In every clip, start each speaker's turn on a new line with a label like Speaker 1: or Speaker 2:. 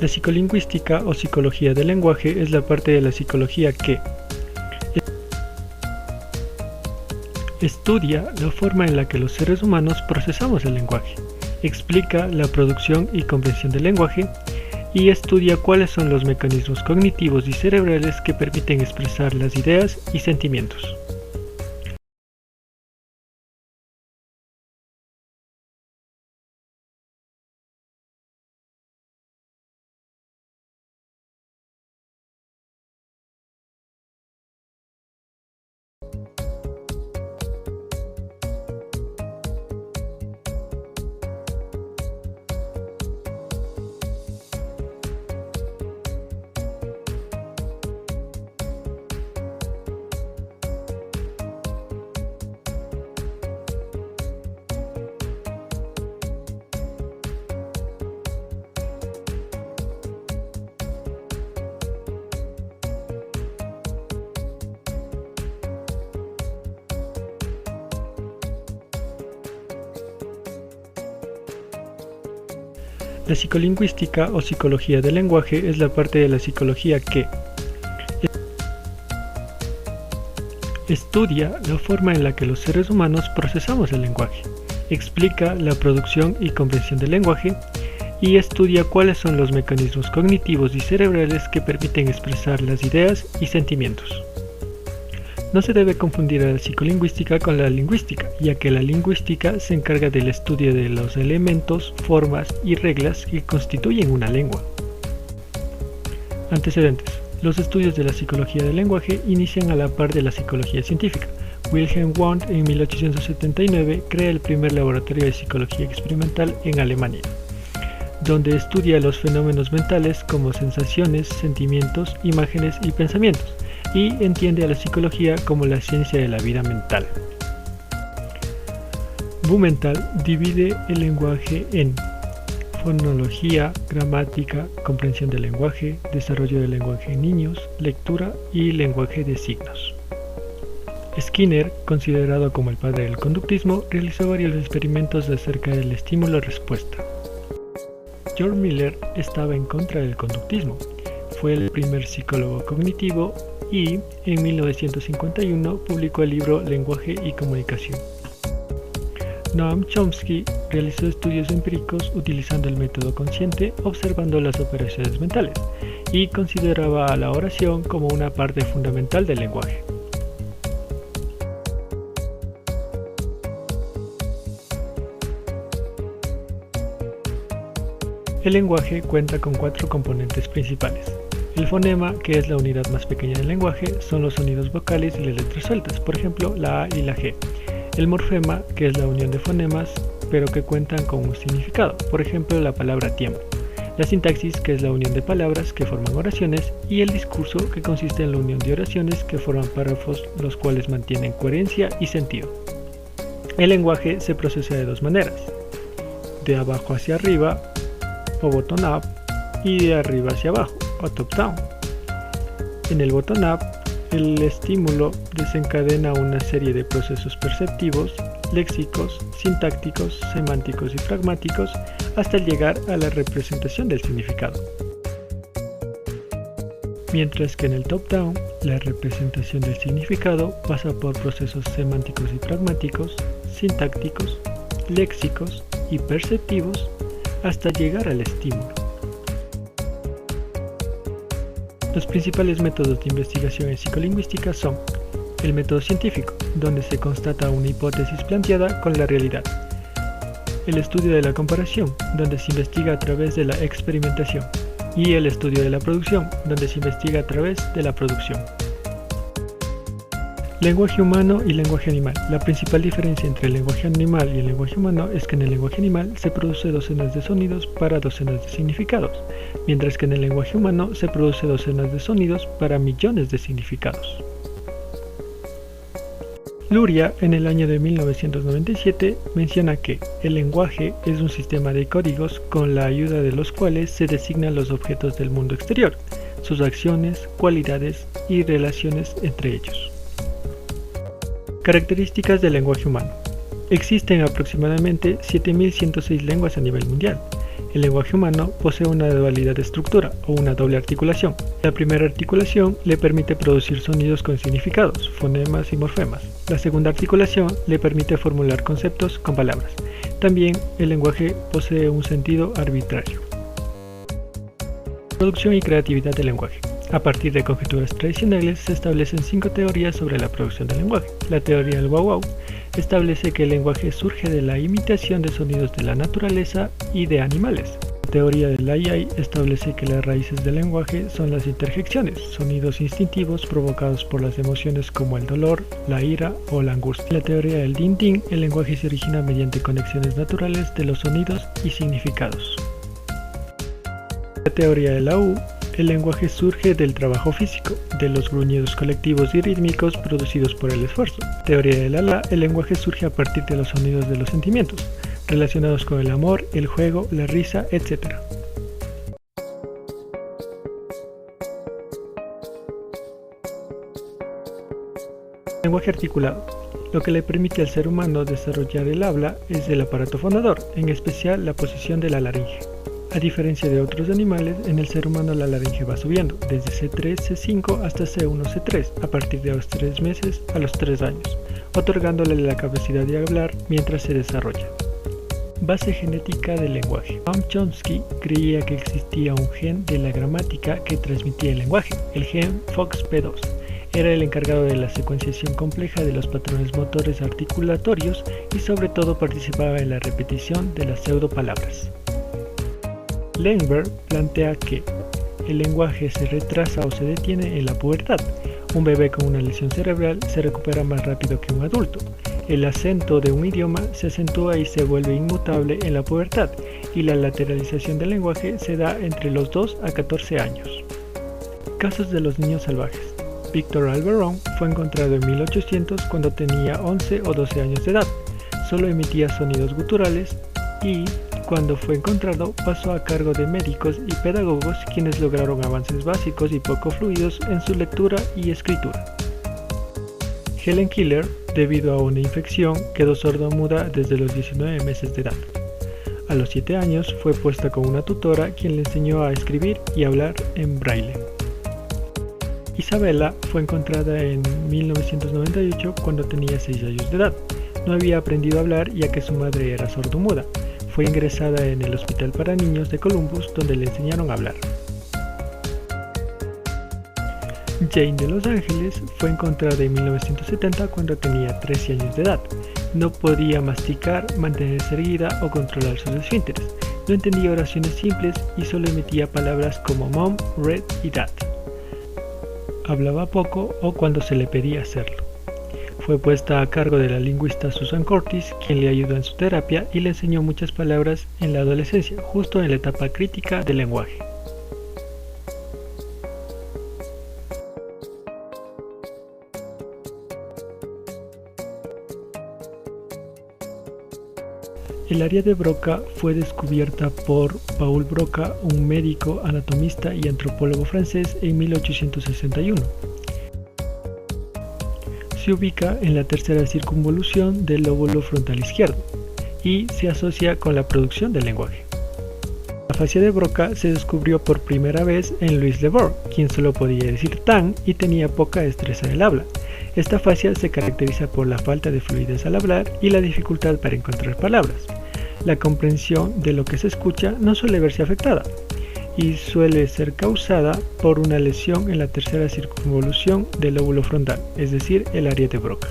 Speaker 1: La psicolingüística o psicología del lenguaje es la parte de la psicología que estudia la forma en la que los seres humanos procesamos el lenguaje, explica la producción y comprensión del lenguaje y estudia cuáles son los mecanismos cognitivos y cerebrales que permiten expresar las ideas y sentimientos. La psicolingüística o psicología del lenguaje es la parte de la psicología que estudia la forma en la que los seres humanos procesamos el lenguaje, explica la producción y comprensión del lenguaje y estudia cuáles son los mecanismos cognitivos y cerebrales que permiten expresar las ideas y sentimientos. No se debe confundir a la psicolingüística con la lingüística, ya que la lingüística se encarga del estudio de los elementos, formas y reglas que constituyen una lengua. Antecedentes. Los estudios de la psicología del lenguaje inician a la par de la psicología científica. Wilhelm Wundt en 1879 crea el primer laboratorio de psicología experimental en Alemania, donde estudia los fenómenos mentales como sensaciones, sentimientos, imágenes y pensamientos, y entiende a la psicología como la ciencia de la vida mental. Bumental divide el lenguaje en fonología, gramática, comprensión del lenguaje, desarrollo del lenguaje en niños, lectura y lenguaje de signos. Skinner, considerado como el padre del conductismo, realizó varios experimentos acerca del estímulo-respuesta. George Miller estaba en contra del conductismo. Fue el primer psicólogo cognitivo y en 1951 publicó el libro Lenguaje y Comunicación. Noam Chomsky realizó estudios empíricos utilizando el método consciente, observando las operaciones mentales, y consideraba a la oración como una parte fundamental del lenguaje. El lenguaje cuenta con 4 componentes principales. El fonema, que es la unidad más pequeña del lenguaje, son los sonidos vocales y las letras sueltas, por ejemplo la A y la G. El morfema, que es la unión de fonemas, pero que cuentan con un significado, por ejemplo la palabra tiempo. La sintaxis, que es la unión de palabras que forman oraciones, y el discurso, que consiste en la unión de oraciones que forman párrafos los cuales mantienen coherencia y sentido. El lenguaje se procesa de 2 maneras, de abajo hacia arriba o bottom-up y de arriba hacia abajo o top-down. En el bottom-up, el estímulo desencadena una serie de procesos perceptivos, léxicos, sintácticos, semánticos y pragmáticos hasta llegar a la representación del significado. Mientras que en el top-down, la representación del significado pasa por procesos semánticos y pragmáticos, sintácticos, léxicos y perceptivos hasta llegar al estímulo. Los principales métodos de investigación en psicolingüística son el método científico, donde se constata una hipótesis planteada con la realidad; el estudio de la comparación, donde se investiga a través de la experimentación; y el estudio de la producción, donde se investiga a través de la producción. Lenguaje humano y lenguaje animal. La principal diferencia entre el lenguaje animal y el lenguaje humano es que en el lenguaje animal se produce docenas de sonidos para docenas de significados, mientras que en el lenguaje humano se produce docenas de sonidos para millones de significados. Luria, en el año de 1997, menciona que el lenguaje es un sistema de códigos con la ayuda de los cuales se designan los objetos del mundo exterior, sus acciones, cualidades y relaciones entre ellos. Características del lenguaje humano. Existen aproximadamente 7.106 lenguas a nivel mundial. El lenguaje humano posee una dualidad de estructura o una doble articulación. La primera articulación le permite producir sonidos con significados, fonemas y morfemas. La segunda articulación le permite formular conceptos con palabras. También el lenguaje posee un sentido arbitrario. Producción y creatividad del lenguaje. A partir de conjeturas tradicionales se establecen 5 teorías sobre la producción del lenguaje. La teoría del wow-wow establece que el lenguaje surge de la imitación de sonidos de la naturaleza y de animales. La teoría del ai-ai establece que las raíces del lenguaje son las interjecciones, sonidos instintivos provocados por las emociones como el dolor, la ira o la angustia. En la teoría del din-din, el lenguaje se origina mediante conexiones naturales de los sonidos y significados. La teoría de la U, el lenguaje surge del trabajo físico, de los gruñidos colectivos y rítmicos producidos por el esfuerzo. Teoría de la La, el lenguaje surge a partir de los sonidos de los sentimientos, relacionados con el amor, el juego, la risa, etc. Lenguaje articulado. Lo que le permite al ser humano desarrollar el habla es el aparato fonador, en especial la posición de la laringe. A diferencia de otros animales, en el ser humano la laringe va subiendo, desde C3, C5 hasta C1, C3, a partir de los 3 meses a los 3 años, otorgándole la capacidad de hablar mientras se desarrolla. Base genética del lenguaje. Noam Chomsky creía que existía un gen de la gramática que transmitía el lenguaje, el gen FOXP2. Era el encargado de la secuenciación compleja de los patrones motores articulatorios y sobre todo participaba en la repetición de las pseudopalabras. Lengberg plantea que el lenguaje se retrasa o se detiene en la pubertad. Un bebé con una lesión cerebral se recupera más rápido que un adulto. El acento de un idioma se acentúa y se vuelve inmutable en la pubertad, y la lateralización del lenguaje se da entre los 2 a 14 años. Casos de los niños salvajes. Victor Alberon fue encontrado en 1800 cuando tenía 11 o 12 años de edad. Solo emitía sonidos guturales y, cuando fue encontrado, pasó a cargo de médicos y pedagogos quienes lograron avances básicos y poco fluidos en su lectura y escritura. Helen Keller, debido a una infección, quedó sordomuda desde los 19 meses de edad. A los 7 años fue puesta con una tutora quien le enseñó a escribir y hablar en braille. Isabella fue encontrada en 1998 cuando tenía 6 años de edad. No había aprendido a hablar ya que su madre era sordomuda. Fue ingresada en el Hospital para Niños de Columbus, donde le enseñaron a hablar. Jane de Los Ángeles fue encontrada en 1970 cuando tenía 13 años de edad. No podía masticar, mantenerse erguida o controlar sus esfínteres. No entendía oraciones simples y solo emitía palabras como mom, red y dad. Hablaba poco o cuando se le pedía hacerlo. Fue puesta a cargo de la lingüista Susan Curtis, quien le ayudó en su terapia y le enseñó muchas palabras en la adolescencia, justo en la etapa crítica del lenguaje. El área de Broca fue descubierta por Paul Broca, un médico, anatomista y antropólogo francés, en 1861. Se ubica en la tercera circunvolución del lóbulo frontal izquierdo y se asocia con la producción del lenguaje. La fascia de Broca se descubrió por primera vez en Louis Le Bourg, quien solo podía decir tan y tenía poca destreza del habla. Esta fascia se caracteriza por la falta de fluidez al hablar y la dificultad para encontrar palabras. La comprensión de lo que se escucha no suele verse afectada y suele ser causada por una lesión en la tercera circunvolución del lóbulo frontal, es decir, el área de Broca.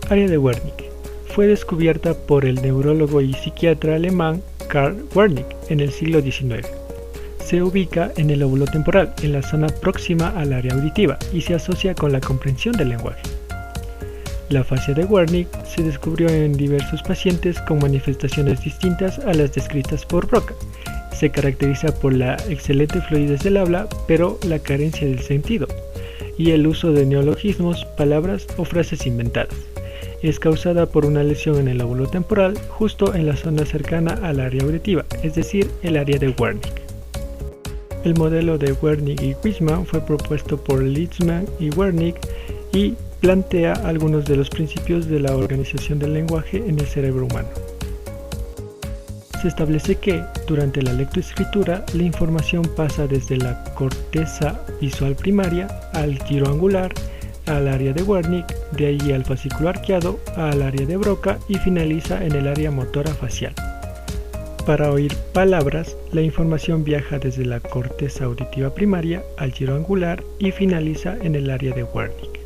Speaker 1: Área de Wernicke. Fue descubierta por el neurólogo y psiquiatra alemán Karl Wernicke en el siglo XIX. Se ubica en el lóbulo temporal, en la zona próxima al área auditiva, y se asocia con la comprensión del lenguaje. La fascia de Wernicke se descubrió en diversos pacientes con manifestaciones distintas a las descritas por Broca. Se caracteriza por la excelente fluidez del habla, pero la carencia del sentido, y el uso de neologismos, palabras o frases inventadas. Es causada por una lesión en el lóbulo temporal, justo en la zona cercana al área auditiva, es decir, el área de Wernicke. El modelo de Wernicke y Wijma fue propuesto por Litzman y Wernicke y plantea algunos de los principios de la organización del lenguaje en el cerebro humano. Se establece que, durante la lectoescritura, la información pasa desde la corteza visual primaria al giro angular, al área de Wernicke, de allí al fascículo arqueado, al área de Broca y finaliza en el área motora facial. Para oír palabras, la información viaja desde la corteza auditiva primaria al giro angular y finaliza en el área de Wernicke.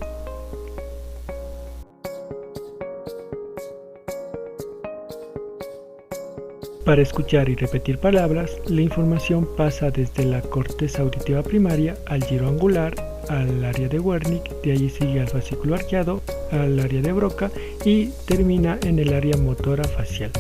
Speaker 1: Para escuchar y repetir palabras, la información pasa desde la corteza auditiva primaria al giro angular, al área de Wernicke, de allí sigue al fascículo arqueado, al área de Broca y termina en el área motora facial.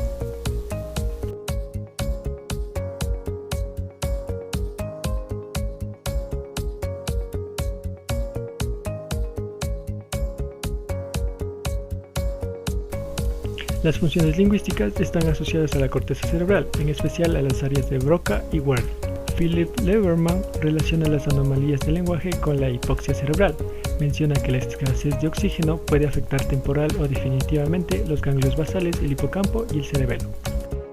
Speaker 1: Las funciones lingüísticas están asociadas a la corteza cerebral, en especial a las áreas de Broca y Wernicke. Philip Leverman relaciona las anomalías del lenguaje con la hipoxia cerebral. Menciona que la escasez de oxígeno puede afectar temporal o definitivamente los ganglios basales, el hipocampo y el cerebelo.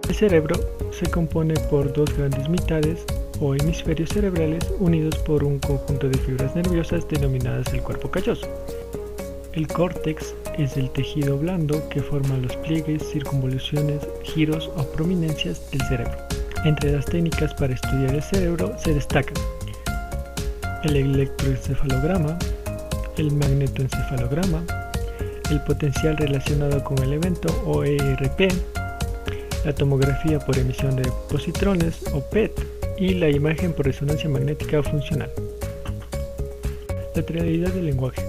Speaker 1: El cerebro se compone por dos grandes mitades o hemisferios cerebrales unidos por un conjunto de fibras nerviosas denominadas el cuerpo calloso. El córtex es el tejido blando que forma los pliegues, circunvoluciones, giros o prominencias del cerebro. Entre las técnicas para estudiar el cerebro se destacan el electroencefalograma, el magnetoencefalograma, el potencial relacionado con el evento o ERP, la tomografía por emisión de positrones o PET y la imagen por resonancia magnética funcional. Lateralidad del lenguaje.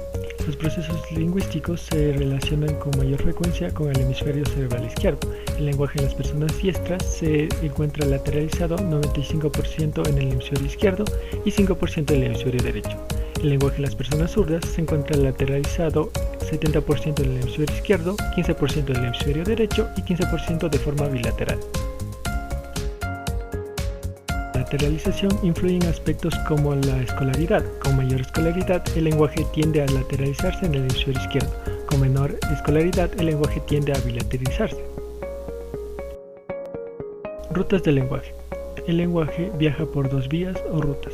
Speaker 1: Los procesos lingüísticos se relacionan con mayor frecuencia con el hemisferio cerebral izquierdo. El lenguaje en las personas diestras se encuentra lateralizado 95% en el hemisferio izquierdo y 5% en el hemisferio derecho. El lenguaje en las personas zurdas se encuentra lateralizado 70% en el hemisferio izquierdo, 15% en el hemisferio derecho y 15% de forma bilateral. La lateralización influye en aspectos como la escolaridad. Con mayor escolaridad, el lenguaje tiende a lateralizarse en el hemisferio izquierdo. Con menor escolaridad, el lenguaje tiende a bilateralizarse. Rutas del lenguaje. El lenguaje viaja por dos vías o rutas.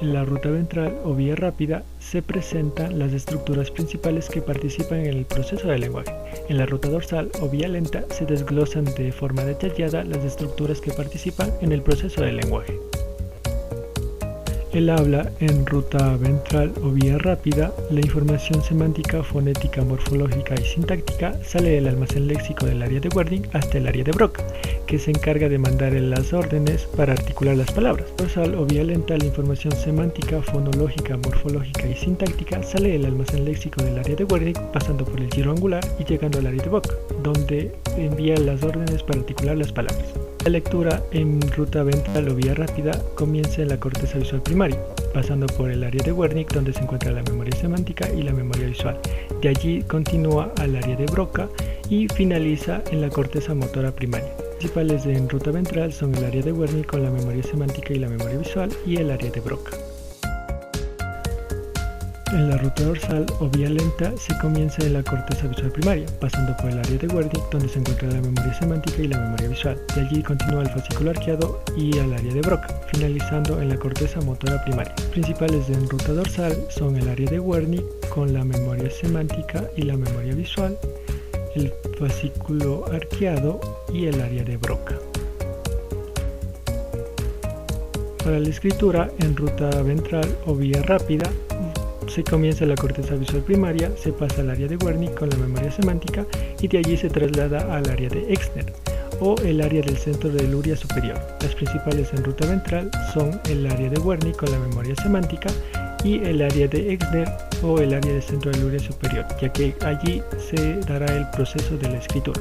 Speaker 1: En la ruta ventral o vía rápida se presentan las estructuras principales que participan en el proceso del lenguaje. En la ruta dorsal o vía lenta se desglosan de forma detallada las estructuras que participan en el proceso del lenguaje. El habla en ruta ventral o vía rápida, la información semántica, fonética, morfológica y sintáctica sale del almacén léxico del área de Wernicke hasta el área de Broca, que se encarga de mandar las órdenes para articular las palabras. Dorsal o vía lenta, la información semántica, fonológica, morfológica y sintáctica sale del almacén léxico del área de Wernicke pasando por el giro angular y llegando al área de Broca, donde envía las órdenes para articular las palabras. La lectura en ruta ventral o vía rápida comienza en la corteza visual primaria, pasando por el área de Wernicke donde se encuentra la memoria semántica y la memoria visual. De allí continúa al área de Broca y finaliza en la corteza motora primaria. Principales en ruta ventral son el área de Wernicke con la memoria semántica y la memoria visual y el área de Broca. En la ruta dorsal o vía lenta se comienza en la corteza visual primaria, pasando por el área de Wernicke donde se encuentra la memoria semántica y la memoria visual. De allí continúa el fascículo arqueado y al área de Broca, finalizando en la corteza motora primaria. Principales en ruta dorsal son el área de Wernicke con la memoria semántica y la memoria visual, el fascículo arqueado y el área de Broca. Para la escritura en ruta ventral o vía rápida, se comienza en la corteza visual primaria, se pasa al área de Wernicke con la memoria semántica y de allí se traslada al área de Exner o el área del centro de Luria superior. Las principales en ruta ventral son el área de Wernicke con la memoria semántica y el área de Exner o el área del centro de Luria superior, ya que allí se dará el proceso de la escritura.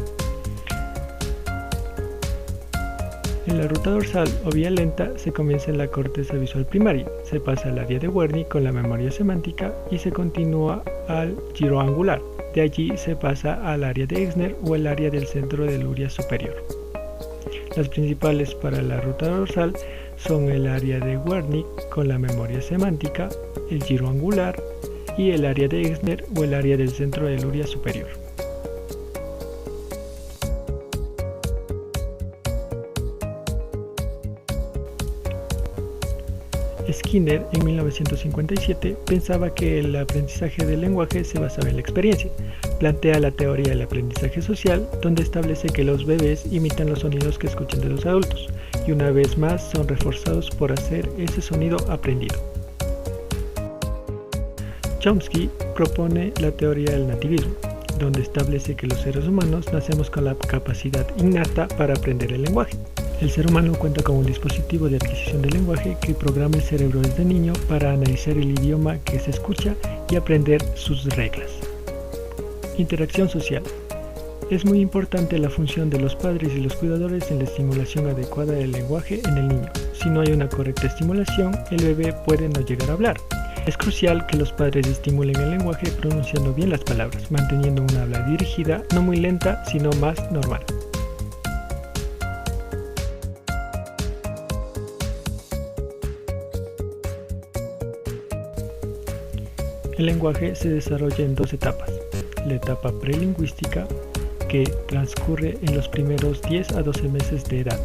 Speaker 1: En la ruta dorsal o vía lenta se comienza en la corteza visual primaria, se pasa al área de Wernicke con la memoria semántica y se continúa al giro angular. De allí se pasa al área de Exner o el área del centro de Luria superior. Las principales para la ruta dorsal son el área de Wernicke con la memoria semántica, el giro angular y el área de Exner o el área del centro de Luria superior. Skinner, en 1957, pensaba que el aprendizaje del lenguaje se basaba en la experiencia. Plantea la teoría del aprendizaje social, donde establece que los bebés imitan los sonidos que escuchan de los adultos, y una vez más son reforzados por hacer ese sonido aprendido. Chomsky propone la teoría del nativismo, donde establece que los seres humanos nacemos con la capacidad innata para aprender el lenguaje. El ser humano cuenta con un dispositivo de adquisición del lenguaje que programa el cerebro desde niño para analizar el idioma que se escucha y aprender sus reglas. Interacción social. Es muy importante la función de los padres y los cuidadores en la estimulación adecuada del lenguaje en el niño. Si no hay una correcta estimulación, el bebé puede no llegar a hablar. Es crucial que los padres estimulen el lenguaje pronunciando bien las palabras, manteniendo una habla dirigida, no muy lenta, sino más normal. El lenguaje se desarrolla en dos etapas. La etapa prelingüística, que transcurre en los primeros 10 a 12 meses de edad.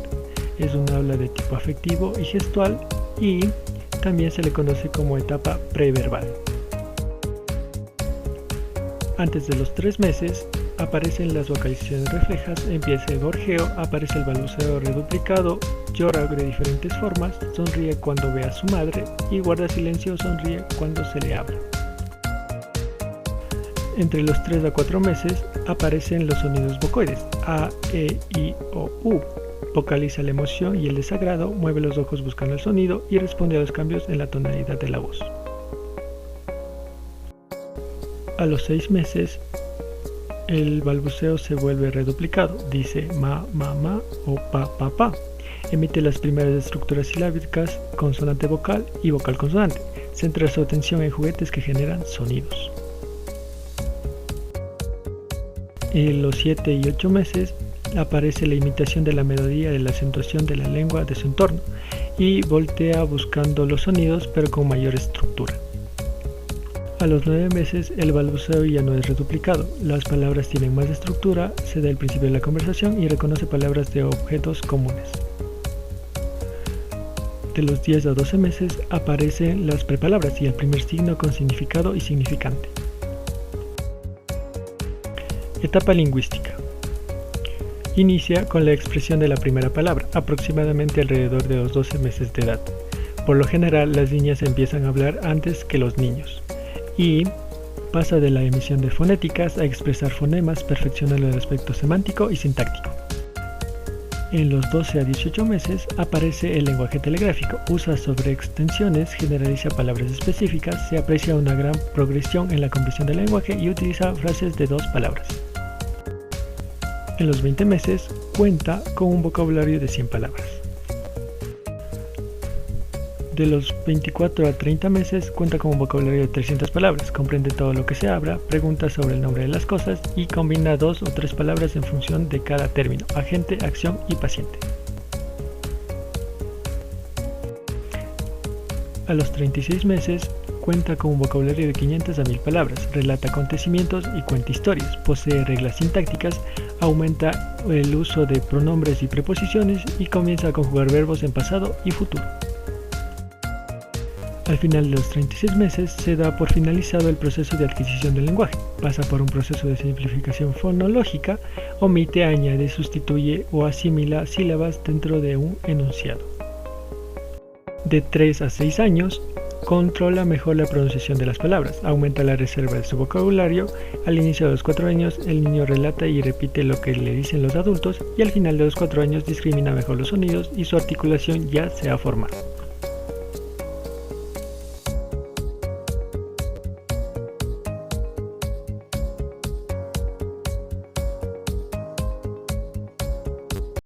Speaker 1: Es un habla de tipo afectivo y gestual, y también se le conoce como etapa preverbal. Antes de los 3 meses aparecen las vocalizaciones reflejas, empieza el gorjeo, aparece el balbuceo reduplicado, llora de diferentes formas, sonríe cuando ve a su madre y guarda silencio o sonríe cuando se le habla. Entre los 3 a 4 meses aparecen los sonidos vocoides, A, E, I, O, U. Vocaliza la emoción y el desagrado, mueve los ojos buscando el sonido y responde a los cambios en la tonalidad de la voz. A los 6 meses, el balbuceo se vuelve reduplicado, dice ma, o pa. Emite las primeras estructuras silábicas, consonante vocal y vocal consonante. Centra su atención en juguetes que generan sonidos. En los 7 y 8 meses aparece la imitación de la melodía de la acentuación de la lengua de su entorno y voltea buscando los sonidos pero con mayor estructura. A los 9 meses el balbuceo ya no es reduplicado, las palabras tienen más estructura, se da el principio de la conversación y reconoce palabras de objetos comunes. De los 10 a 12 meses aparecen las prepalabras y el primer signo con significado y significante. Etapa lingüística. Inicia con la expresión de la primera palabra, aproximadamente alrededor de los 12 meses de edad. Por lo general, las niñas empiezan a hablar antes que los niños y pasa de la emisión de fonéticas a expresar fonemas, perfeccionando el aspecto semántico y sintáctico. En los 12 a 18 meses aparece el lenguaje telegráfico, usa sobreextensiones, generaliza palabras específicas, se aprecia una gran progresión en la comprensión del lenguaje y utiliza frases de 2 palabras. En los 20 meses cuenta con un vocabulario de 100 palabras. De los 24 a 30 meses cuenta con un vocabulario de 300 palabras, comprende todo lo que se habla, pregunta sobre el nombre de las cosas y combina 2 o 3 palabras en función de cada término, agente, acción y paciente. A los 36 meses cuenta con un vocabulario de 500 a 1000 palabras, relata acontecimientos y cuenta historias, posee reglas sintácticas, aumenta el uso de pronombres y preposiciones y comienza a conjugar verbos en pasado y futuro. Al final de los 36 meses se da por finalizado el proceso de adquisición del lenguaje, pasa por un proceso de simplificación fonológica, omite, añade, sustituye o asimila sílabas dentro de un enunciado. De 3 a 6 años, controla mejor la pronunciación de las palabras, aumenta la reserva de su vocabulario, al inicio de los 4 años el niño relata y repite lo que le dicen los adultos y al final de los 4 años discrimina mejor los sonidos y su articulación ya se ha formado.